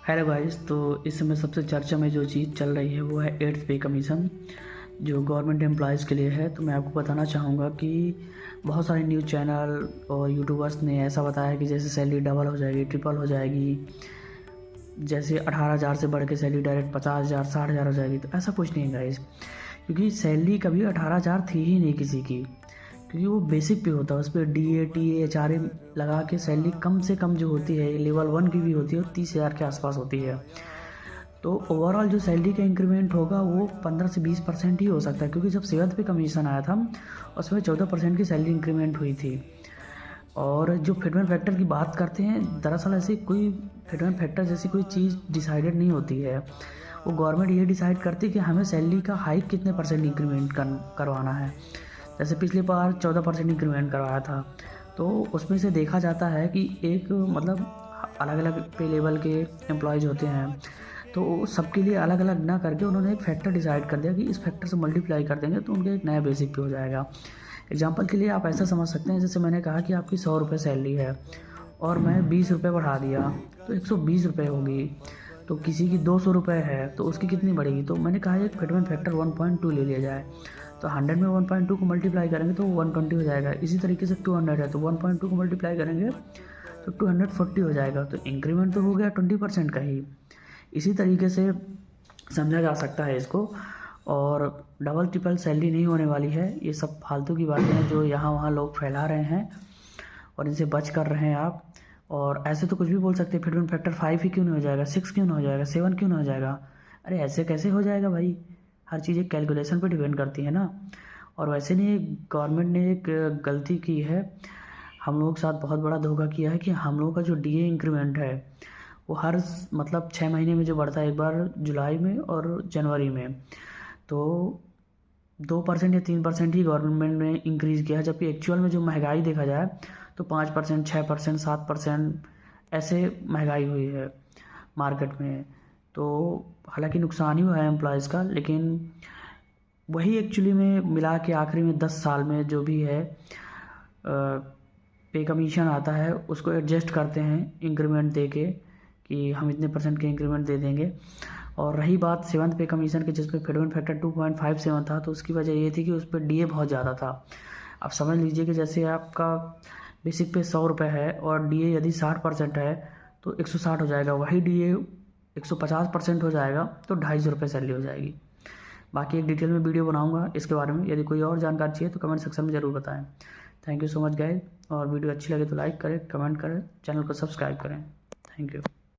Hello guys. तो इस समय सबसे चर्चा में जो चीज़ चल रही है वो है 8th पे कमीशन जो गवर्नमेंट एम्प्लॉयज़ के लिए है। तो मैं आपको बताना चाहूँगा कि बहुत सारे न्यूज़ चैनल और यूट्यूबर्स ने ऐसा बताया कि जैसे सैलरी डबल हो जाएगी, ट्रिपल हो जाएगी, जैसे 18,000 से बढ़ के सैलरी डायरेक्ट 50,000 60,000 हो जाएगी। तो ऐसा कुछ नहीं है गाइस, क्योंकि सैलरी कभी 18,000 थी ही नहीं किसी की, क्योंकि वो बेसिक पे होता है। उस पर DA, TA, HRA लगा के सैलरी कम से कम जो होती है, लेवल 1 की भी होती है, 30,000 के आसपास होती है। तो ओवरऑल जो सैलरी का इंक्रीमेंट होगा वो 15 से 20% ही हो सकता है, क्योंकि जब 7th पे कमीशन आया था उसमें 14% की सैलरी इंक्रीमेंट हुई थी। और जो फिटमेंट फैक्टर की बात करते हैं, दरअसल ऐसी कोई फिटमेंट फैक्टर जैसी कोई चीज़ डिसाइडेड नहीं होती है। वो गवर्नमेंट ये डिसाइड करती है कि हमें सैलरी का हाइक कितने परसेंट इंक्रीमेंट करवाना है। जैसे पिछली बार 14% इंक्रीमेंट करवाया था, तो उसमें से देखा जाता है कि एक मतलब अलग अलग पे लेवल के एम्प्लॉयज़ होते हैं, तो सबके लिए अलग अलग ना करके उन्होंने एक फैक्टर डिसाइड कर दिया कि इस फैक्टर से मल्टीप्लाई कर देंगे तो उनके एक नया बेसिक पे हो जाएगा। एग्जांपल के लिए आप ऐसा समझ सकते हैं, जैसे मैंने कहा कि आपकी 100 रुपये सैलरी है और मैं 20 रुपये बढ़ा दिया तो 120 रुपये होगी। तो किसी की 200 रुपये है तो उसकी कितनी बढ़ेगी। तो मैंने कहा एक फिटमेंट फैक्टर 1.2 ले लिया जाए, तो 100 में 1.2 को मल्टीप्लाई करेंगे तो 120 हो जाएगा। इसी तरीके से 200 है तो 1.2 को मल्टीप्लाई करेंगे तो 240 हो जाएगा। तो इंक्रीमेंट तो हो गया 20% का ही। इसी तरीके से समझा जा सकता है इसको। और डबल ट्रिपल सैलरी नहीं होने वाली है। ये सब फालतू की बातें हैं जो यहाँ वहाँ लोग फैला रहे हैं और इनसे बच कर रहे हैं आप। और ऐसे तो कुछ भी बोल सकते हैं, फिटमेंट फैक्टर 5 ही क्यों नहीं हो जाएगा, 6 क्यों नहीं हो जाएगा, 7 क्यों नहीं हो जाएगा। अरे ऐसे कैसे हो जाएगा भाई, हर चीज़ एक कैलकुलेशन पे डिपेंड करती है ना। और वैसे नहीं, गवर्नमेंट ने एक गलती की है, हम लोगों के साथ बहुत बड़ा धोखा किया है कि हम लोगों का जो DA इंक्रीमेंट है वो हर मतलब 6 महीने में जो बढ़ता है, एक बार जुलाई में और जनवरी में, तो 2% या 3% ही गवर्नमेंट ने इंक्रीज़ किया है। जबकि एक्चुअल में जो महंगाई देखा जाए तो 5%, 6%, 7% ऐसे महंगाई हुई है मार्केट में। तो हालांकि नुकसान ही हुआ है एम्प्लॉयज़ का, लेकिन वही एक्चुअली में मिला के आखिरी में 10 साल में जो भी है पे कमीशन आता है उसको एडजस्ट करते हैं इंक्रीमेंट दे के, कि हम इतने परसेंट के इंक्रीमेंट दे देंगे। और रही बात 7th पे कमीशन के, जिस पे फिटमेंट फैक्टर 2.57 था, तो उसकी वजह ये थी कि उस पर DA बहुत ज़्यादा था। अब समझ लीजिए कि जैसे आपका बेसिक पे 100 रुपये है और DA यदि 60% है तो 160 हो जाएगा। वही DA 150% हो जाएगा तो 250 रुपये सैलरी हो जाएगी। बाकी एक डिटेल में वीडियो बनाऊंगा इसके बारे में, यदि कोई और जानकारी चाहिए तो कमेंट सेक्शन में ज़रूर बताएं। Thank you so much guys. और वीडियो अच्छी लगे तो लाइक करें, कमेंट करें, चैनल को सब्सक्राइब करें। Thank you.